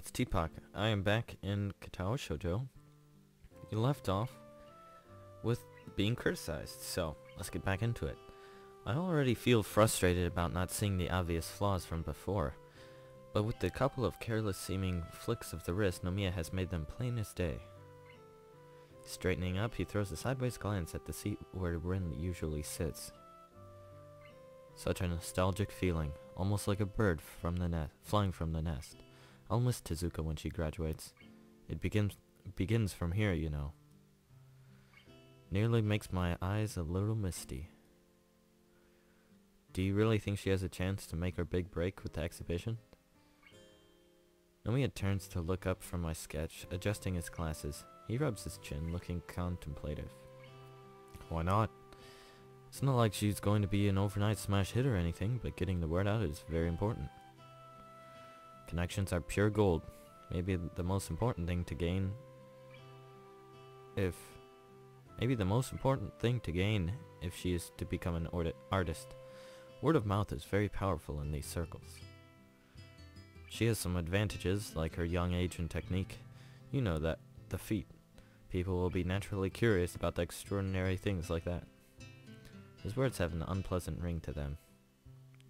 it's Tpok. I am back in Katawa Shoujo. You left off with being criticized, so let's get back into it. I already feel frustrated about not seeing the obvious flaws from before, but with the couple of careless seeming flicks of the wrist, Nomiya has made them plain as day. Straightening up, he throws a sideways glance at the seat where Rin usually sits. Such a nostalgic feeling, almost like a bird from the flying from the nest. I'll miss Tezuka when she graduates. It begins from here, you know. Nearly makes my eyes a little misty. Do you really think she has a chance to make her big break with the exhibition? Nomiya turns to look up from my sketch, adjusting his glasses. He rubs his chin, looking contemplative. Why not? It's not like she's going to be an overnight smash hit or anything, but getting the word out is very important. Connections are pure gold. Maybe the most important thing to gain if she is to become an artist. Word of mouth is very powerful in these circles. She has some advantages, like her young age and technique. You know that, the feat. People will be naturally curious about the extraordinary things like that. His words have an unpleasant ring to them.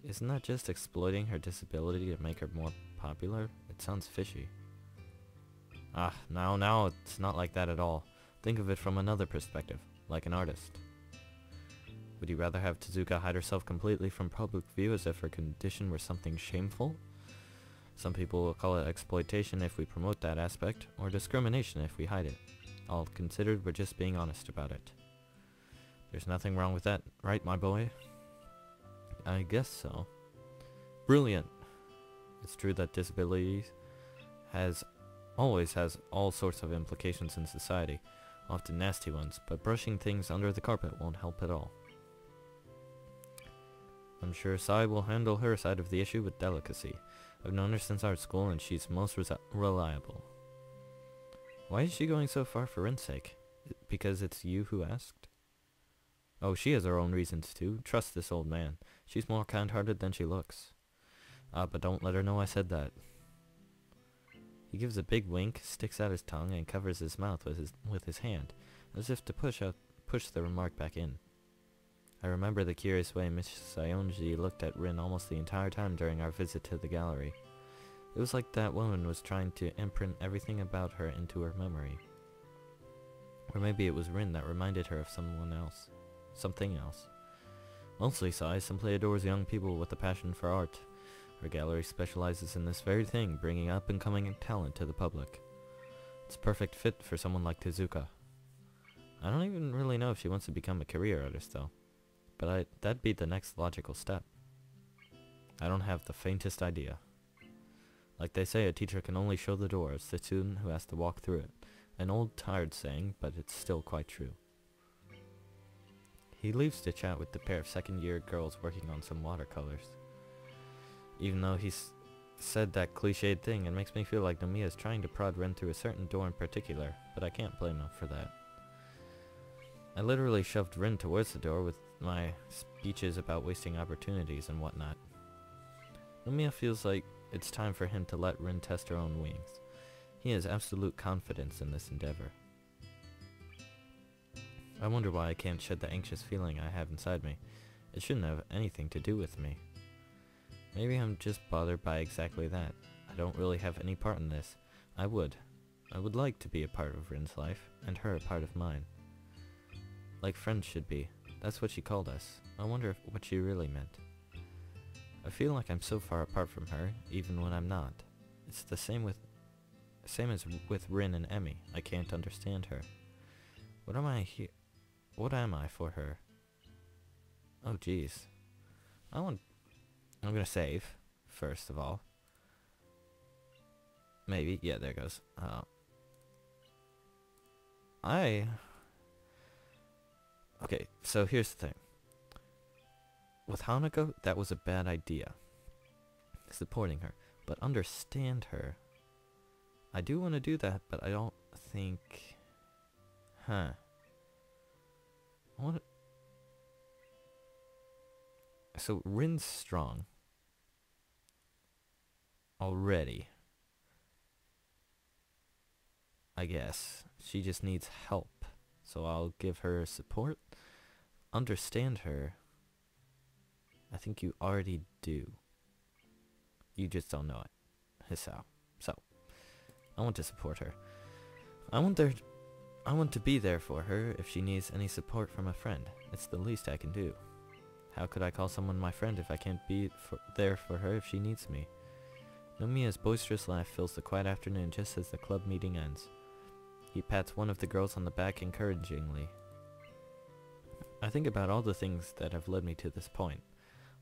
Isn't that just exploiting her disability to make her more popular? It sounds fishy. Now, it's not like that at all. Think of it from another perspective, like an artist. Would you rather have Tezuka hide herself completely from public view as if her condition were something shameful? Some people will call it exploitation if we promote that aspect, or discrimination if we hide it. All considered, we're just being honest about it. There's nothing wrong with that, right, my boy? I guess so. Brilliant! It's true that disability always has all sorts of implications in society, often nasty ones, but brushing things under the carpet won't help at all. I'm sure Sai will handle her side of the issue with delicacy. I've known her since art school and she's most reliable. Why is she going so far for Rin's sake? Because it's you who asked? Oh, she has her own reasons too. Trust this old man. She's more kind-hearted than she looks. But don't let her know I said that. He gives a big wink, sticks out his tongue, and covers his mouth with his hand, as if to push the remark back in. I remember the curious way Miss Sayonji looked at Rin almost the entire time during our visit to the gallery. It was like that woman was trying to imprint everything about her into her memory. Or maybe it was Rin that reminded her of something else. Mostly Sai simply adores young people with a passion for art. Her gallery specializes in this very thing, bringing up and coming talent to the public. It's a perfect fit for someone like Tezuka. I don't even really know if she wants to become a career artist though. But that'd be the next logical step. I don't have the faintest idea. Like they say, a teacher can only show the door, it's the student who has to walk through it. An old tired saying, but it's still quite true. He leaves to chat with the pair of second-year girls working on some watercolors. Even though he's said that cliched thing, it makes me feel like Nomiya is trying to prod Rin through a certain door in particular, but I can't blame him for that. I literally shoved Rin towards the door with my speeches about wasting opportunities and whatnot. Nomiya feels like it's time for him to let Rin test her own wings. He has absolute confidence in this endeavor. I wonder why I can't shed the anxious feeling I have inside me. It shouldn't have anything to do with me. Maybe I'm just bothered by exactly that. I don't really have any part in this. I would like to be a part of Rin's life, and her a part of mine. Like friends should be. That's what she called us. I wonder what she really meant. I feel like I'm so far apart from her, even when I'm not. It's the same as with Rin and Emmy. I can't understand her. What am I for her? Oh jeez. I'm gonna save, first of all. Maybe. Yeah, there it goes. Okay, so here's the thing. With Hanako, that was a bad idea. Supporting her. But understand her. I do want to do that, but I don't think... What? So Rin's strong. Already. I guess. She just needs help. So I'll give her support. Understand her. I think you already do. You just don't know it. Hisao. So, I want to support her. I want to be there for her if she needs any support from a friend. It's the least I can do. How could I call someone my friend if I can't be there for her if she needs me? Nomiya's boisterous laugh fills the quiet afternoon just as the club meeting ends. He pats one of the girls on the back encouragingly. I think about all the things that have led me to this point.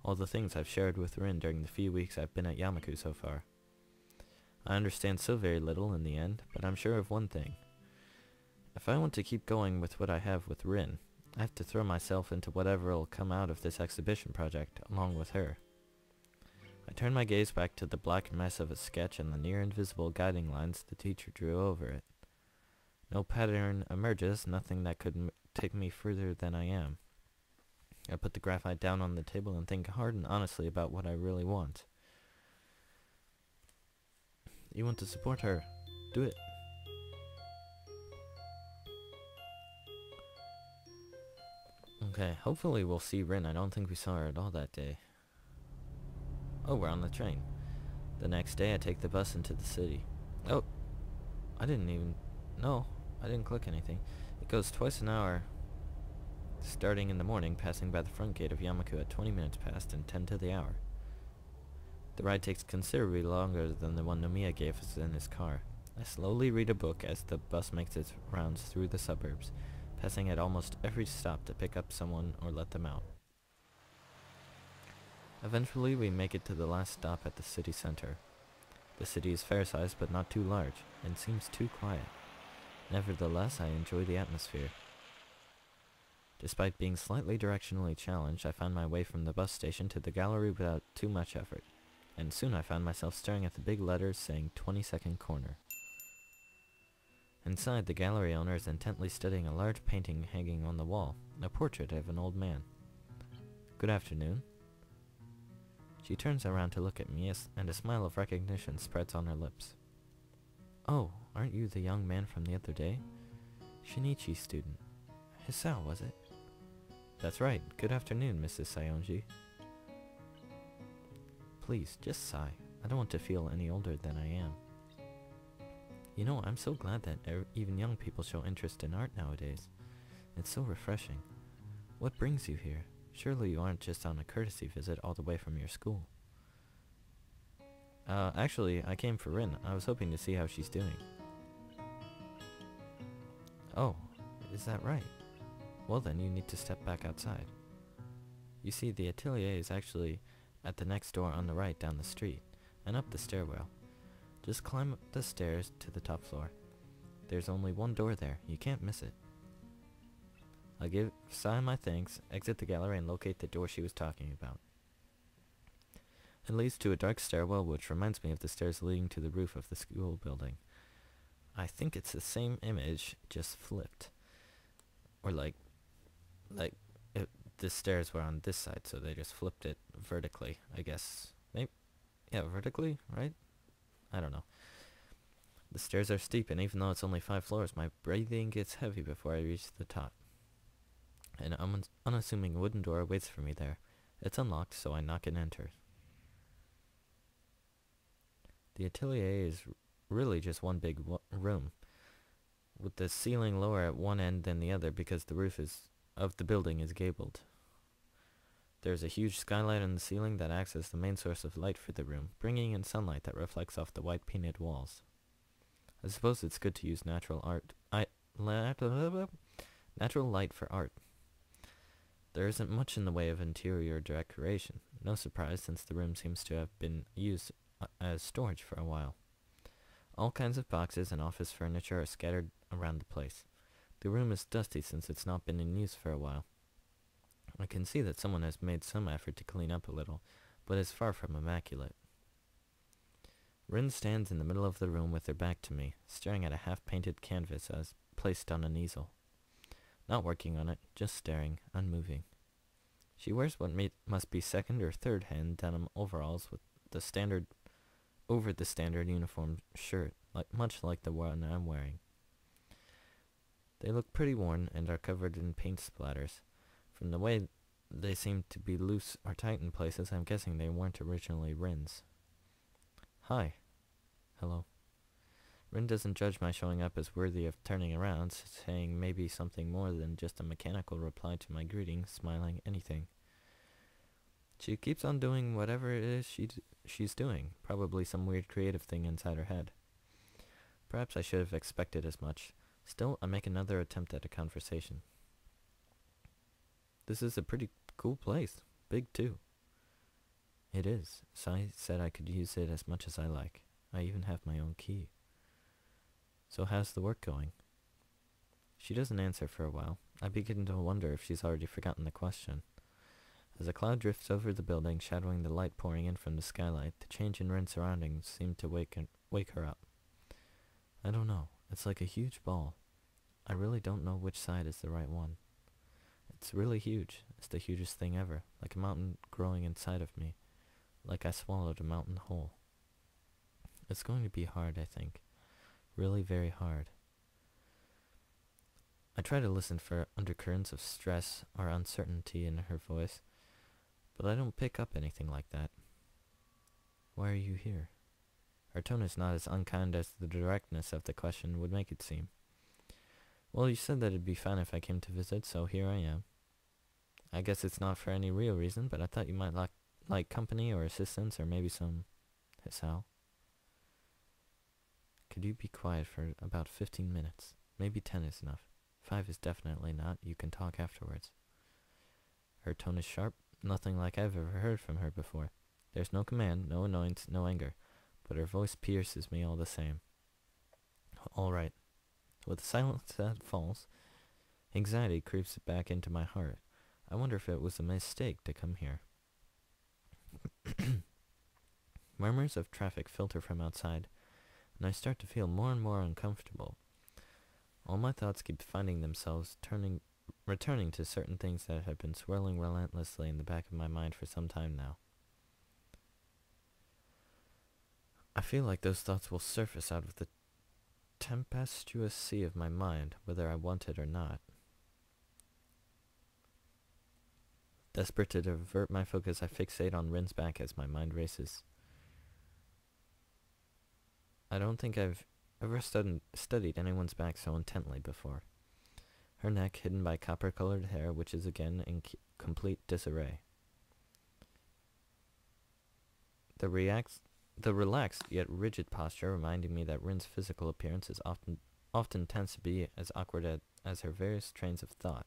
All the things I've shared with Rin during the few weeks I've been at Yamaku so far. I understand so very little in the end, but I'm sure of one thing. If I want to keep going with what I have with Rin, I have to throw myself into whatever will come out of this exhibition project, along with her. I turn my gaze back to the black mess of a sketch and the near-invisible guiding lines the teacher drew over it. No pattern emerges, nothing that could take me further than I am. I put the graphite down on the table and think hard and honestly about what I really want. You want to support her. Do it. Okay, hopefully we'll see Rin. I don't think we saw her at all that day. Oh, we're on the train. The next day I take the bus into the city. Oh, I didn't click anything. It goes twice an hour, starting in the morning, passing by the front gate of Yamaku at 20 minutes past and 10 to the hour. The ride takes considerably longer than the one Nomiya gave us in his car. I slowly read a book as the bus makes its rounds through the suburbs, passing at almost every stop to pick up someone or let them out. Eventually we make it to the last stop at the city center. The city is fair-sized but not too large, and seems too quiet. Nevertheless, I enjoy the atmosphere. Despite being slightly directionally challenged, I found my way from the bus station to the gallery without too much effort, and soon I found myself staring at the big letters saying 22nd Corner. Inside, the gallery owner is intently studying a large painting hanging on the wall, a portrait of an old man. Good afternoon. She turns around to look at me, and a smile of recognition spreads on her lips. Oh, aren't you the young man from the other day? Shinichi's student. Hisao, was it? That's right. Good afternoon, Mrs. Sayonji. Please, just sigh. I don't want to feel any older than I am. You know, I'm so glad that even young people show interest in art nowadays. It's so refreshing. What brings you here? Surely you aren't just on a courtesy visit all the way from your school. Actually, I came for Rin. I was hoping to see how she's doing. Oh, is that right? Well then, you need to step back outside. You see, the atelier is actually at the next door on the right down the street, and up the stairwell. Just climb up the stairs to the top floor. There's only one door there. You can't miss it. I give Sai my thanks, exit the gallery, and locate the door she was talking about. It leads to a dark stairwell, which reminds me of the stairs leading to the roof of the school building. I think it's the same image, just flipped. Or the stairs were on this side, so they just flipped it vertically, I guess. Maybe, yeah, vertically, right? I don't know. The stairs are steep, and even though it's only 5 floors, my breathing gets heavy before I reach the top. An unassuming wooden door waits for me there. It's unlocked, so I knock and enter. The atelier is really just one big room, with the ceiling lower at one end than the other because the roof of the building is gabled. There's a huge skylight on the ceiling that acts as the main source of light for the room, bringing in sunlight that reflects off the white painted walls. I suppose it's good to use natural light for art. There isn't much in the way of interior decoration. No surprise, since the room seems to have been used as storage for a while. All kinds of boxes and office furniture are scattered around the place. The room is dusty since it's not been in use for a while. I can see that someone has made some effort to clean up a little, but is far from immaculate. Rin stands in the middle of the room with her back to me, staring at a half-painted canvas as placed on an easel. Not working on it, just staring, unmoving. She wears what must be second or third hand denim overalls with the standard uniform shirt, much like the one I'm wearing. They look pretty worn and are covered in paint splatters. From the way they seem to be loose or tight in places, I'm guessing they weren't originally Rin's. Hi. Hello. Rin doesn't judge my showing up as worthy of turning around, saying maybe something more than just a mechanical reply to my greeting, smiling, anything. She keeps on doing whatever it is she's doing, probably some weird creative thing inside her head. Perhaps I should have expected as much. Still, I make another attempt at a conversation. This is a pretty cool place. Big, too. It is. Sai said I could use it as much as I like. I even have my own key. So how's the work going? She doesn't answer for a while. I begin to wonder if she's already forgotten the question. As a cloud drifts over the building, shadowing the light pouring in from the skylight, the change in Rin's surroundings seemed to wake her up. I don't know. It's like a huge ball. I really don't know which side is the right one. It's really huge. It's the hugest thing ever, like a mountain growing inside of me, like I swallowed a mountain whole. It's going to be hard, I think. Really very hard. I try to listen for undercurrents of stress or uncertainty in her voice, but I don't pick up anything like that. Why are you here? Her tone is not as unkind as the directness of the question would make it seem. Well, you said that it'd be fine if I came to visit, so here I am. I guess it's not for any real reason, but I thought you might like company or assistance or maybe some... Hisao? Could you be quiet for about 15 minutes? Maybe 10 is enough. 5 is definitely not. You can talk afterwards. Her tone is sharp, nothing like I've ever heard from her before. There's no command, no annoyance, no anger, but her voice pierces me all the same. All right. With the silence that falls, anxiety creeps back into my heart. I wonder if it was a mistake to come here. Murmurs of traffic filter from outside, and I start to feel more and more uncomfortable. All my thoughts keep finding themselves returning to certain things that have been swirling relentlessly in the back of my mind for some time now. I feel like those thoughts will surface out of the tempestuous sea of my mind, whether I want it or not. Desperate to divert my focus, I fixate on Rin's back as my mind races. I don't think I've ever studied anyone's back so intently before. Her neck, hidden by copper-colored hair, which is again in complete disarray. The relaxed yet rigid posture reminding me that Rin's physical appearance is often tends to be as awkward as her various trains of thought.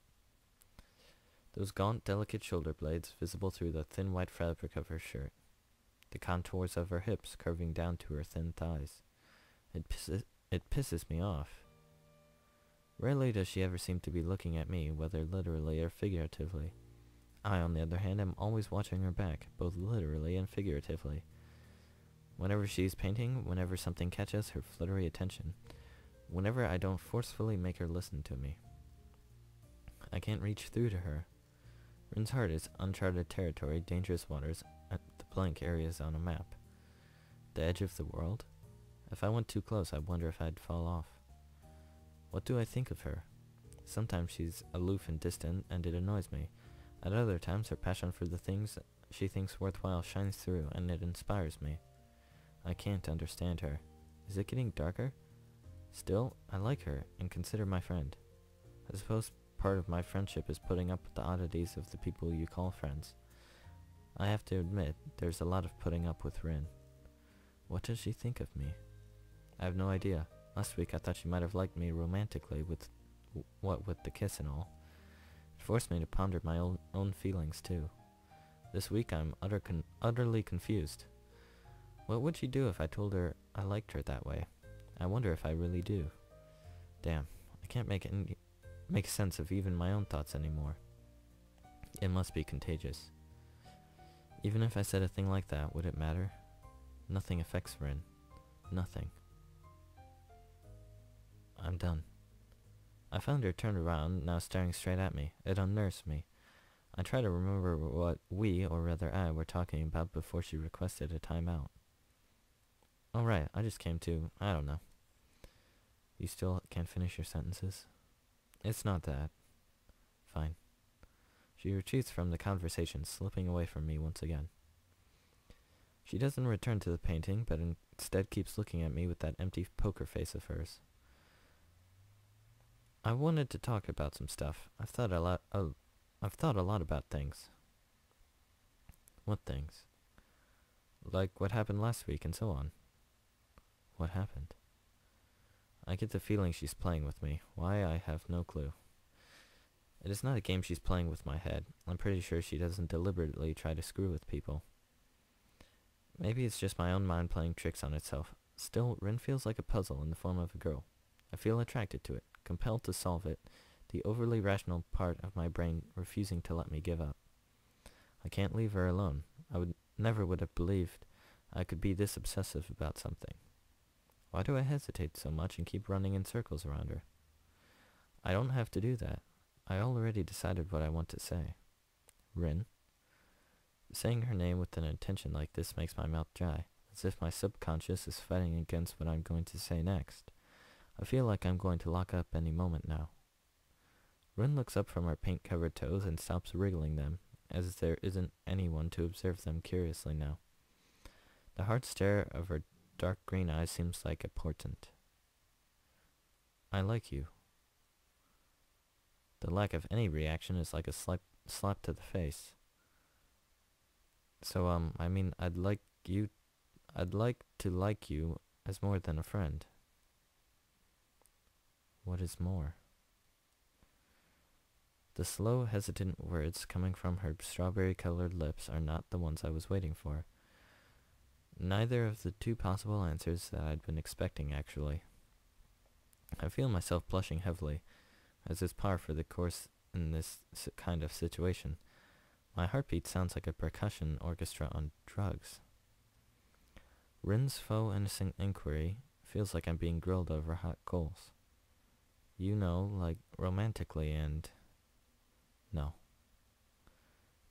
Those gaunt, delicate shoulder blades visible through the thin white fabric of her shirt. The contours of her hips curving down to her thin thighs. It pisses me off. Rarely does she ever seem to be looking at me, whether literally or figuratively. I, on the other hand, am always watching her back, both literally and figuratively. Whenever she's painting, whenever something catches her fluttery attention, whenever I don't forcefully make her listen to me. I can't reach through to her. Rin's heart is uncharted territory, dangerous waters, at the blank areas on a map. The edge of the world? If I went too close, I wonder if I'd fall off. What do I think of her? Sometimes she's aloof and distant, and it annoys me. At other times, her passion for the things she thinks worthwhile shines through, and it inspires me. I can't understand her. Is it getting darker? Still, I like her, and consider my friend. I suppose part of my friendship is putting up with the oddities of the people you call friends. I have to admit, there's a lot of putting up with Rin. What does she think of me? I have no idea. Last week I thought she might have liked me romantically with the kiss and all. It forced me to ponder my own feelings too. This week I'm utterly confused. What would she do if I told her I liked her that way? I wonder if I really do. Damn, I can't make sense of even my own thoughts anymore. It must be contagious. Even if I said a thing like that, would it matter? Nothing affects Rin. Nothing. I'm done. I found her turned around, now staring straight at me. It unnerves me. I try to remember what we, or rather I, were talking about before she requested a timeout. Oh right, I just came to, I don't know. You still can't finish your sentences? It's not that. Fine. She retreats from the conversation, slipping away from me once again. She doesn't return to the painting, but instead keeps looking at me with that empty poker face of hers. I wanted to talk about some stuff. I've thought a lot about things. What things? Like what happened last week and so on. What happened? I get the feeling she's playing with me. Why, I have no clue. It is not a game she's playing with my head. I'm pretty sure she doesn't deliberately try to screw with people. Maybe it's just my own mind playing tricks on itself. Still, Rin feels like a puzzle in the form of a girl. I feel attracted to it, compelled to solve it, the overly rational part of my brain refusing to let me give up. I can't leave her alone. I never would have believed I could be this obsessive about something. Why do I hesitate so much and keep running in circles around her? I don't have to do that. I already decided what I want to say. Rin. Saying her name with an intention like this makes my mouth dry, as if my subconscious is fighting against what I'm going to say next. I feel like I'm going to lock up any moment now. Rin looks up from her paint-covered toes and stops wriggling them, as there isn't anyone to observe them curiously now. The hard stare of her dark green eyes seems like a portent. I like you. The lack of any reaction is like a slap to the face. So, I mean, I'd like to like you as more than a friend. What is more? The slow, hesitant words coming from her strawberry-colored lips are not the ones I was waiting for. Neither of the two possible answers that I'd been expecting, actually. I feel myself blushing heavily, as is par for the course in this kind of situation. My heartbeat sounds like a percussion orchestra on drugs. Rin's faux innocent inquiry feels like I'm being grilled over hot coals. You know, like romantically and... No.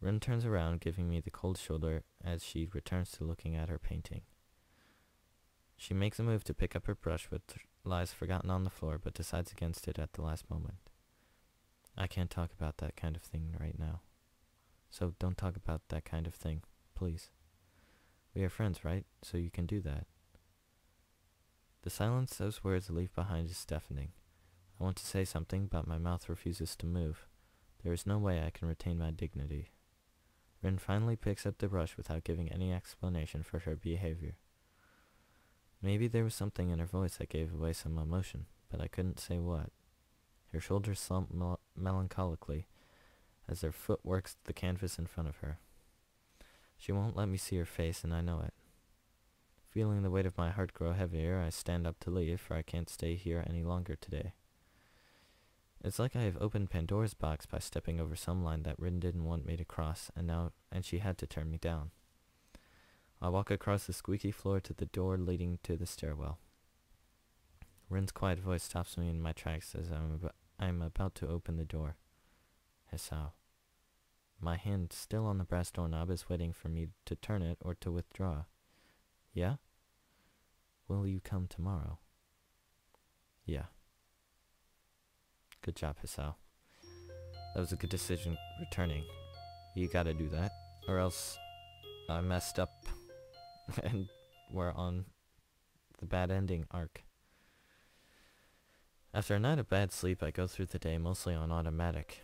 Rin turns around, giving me the cold shoulder as she returns to looking at her painting. She makes a move to pick up her brush, which lies forgotten on the floor, but decides against it at the last moment. I can't talk about that kind of thing right now. So don't talk about that kind of thing, please. We are friends, right? So you can do that. The silence those words leave behind is deafening. I want to say something, but my mouth refuses to move. There is no way I can retain my dignity. Rin finally picks up the brush without giving any explanation for her behavior. Maybe there was something in her voice that gave away some emotion, but I couldn't say what. Her shoulders slump melancholically as her foot works the canvas in front of her. She won't let me see her face, and I know it. Feeling the weight of my heart grow heavier, I stand up to leave, for I can't stay here any longer today. It's like I have opened Pandora's box by stepping over some line that Rin didn't want me to cross, and she had to turn me down. I walk across the squeaky floor to the door leading to the stairwell. Rin's quiet voice stops me in my tracks as I'm about to open the door. Hisao. My hand, still on the brass doorknob, is waiting for me to turn it or to withdraw. Yeah? Will you come tomorrow? Yeah. Good job, Hisao. That was a good decision returning. You gotta do that, or else I messed up and we're on the bad ending arc. After a night of bad sleep, I go through the day mostly on automatic.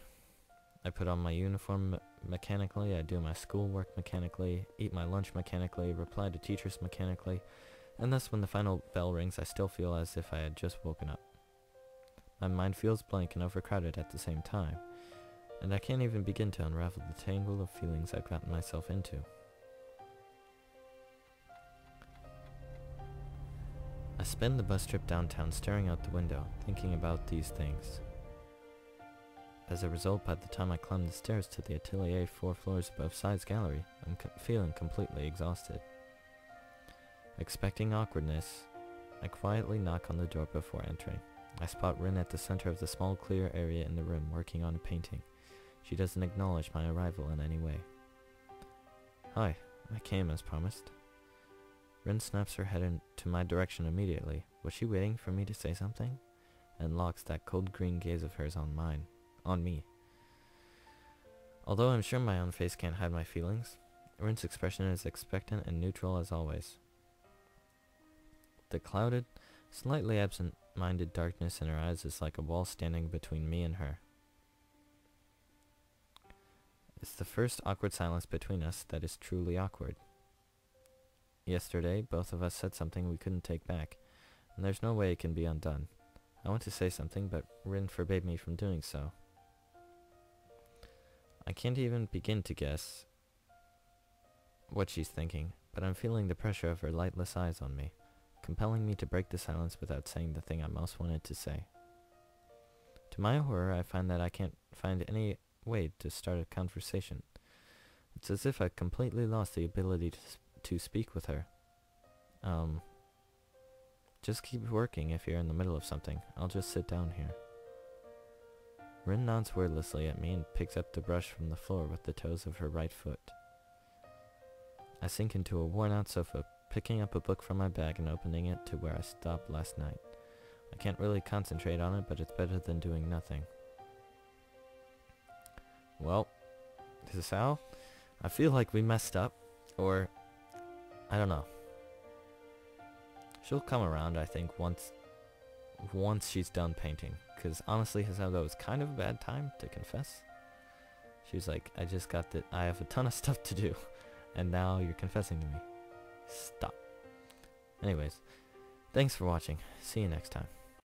I put on my uniform mechanically, I do my schoolwork mechanically, eat my lunch mechanically, reply to teachers mechanically, and thus when the final bell rings I still feel as if I had just woken up. My mind feels blank and overcrowded at the same time, and I can't even begin to unravel the tangle of feelings I've gotten myself into. I spend the bus trip downtown staring out the window, thinking about these things. As a result, by the time I climb the stairs to the atelier 4 floors above Side's gallery, I'm feeling completely exhausted. Expecting awkwardness, I quietly knock on the door before entering. I spot Rin at the center of the small clear area in the room working on a painting. She doesn't acknowledge my arrival in any way. Hi, I came as promised. Rin snaps her head into my direction immediately. Was she waiting for me to say something? and locks that cold green gaze of hers on me. Although I'm sure my own face can't hide my feelings, Rin's expression is expectant and neutral as always. The clouded, slightly absent-minded darkness in her eyes is like a wall standing between me and her. It's the first awkward silence between us that is truly awkward. Yesterday, both of us said something we couldn't take back, and there's no way it can be undone. I want to say something, but Rin forbade me from doing so. I can't even begin to guess what she's thinking, but I'm feeling the pressure of her lightless eyes on me, compelling me to break the silence without saying the thing I most wanted to say. To my horror, I find that I can't find any way to start a conversation. It's as if I completely lost the ability to speak with her. Just keep working if you're in the middle of something. I'll just sit down here. Rin nods wordlessly at me and picks up the brush from the floor with the toes of her right foot. I sink into a worn-out sofa, picking up a book from my bag and opening it to where I stopped last night. I can't really concentrate on it, but it's better than doing nothing. Well, Hisao, I feel like we messed up, or I don't know. She'll come around, I think, once she's done painting. Because honestly, Hisao, that was kind of a bad time to confess. She was like, I have a ton of stuff to do, and now you're confessing to me. Stop. Anyways, thanks for watching. See you next time.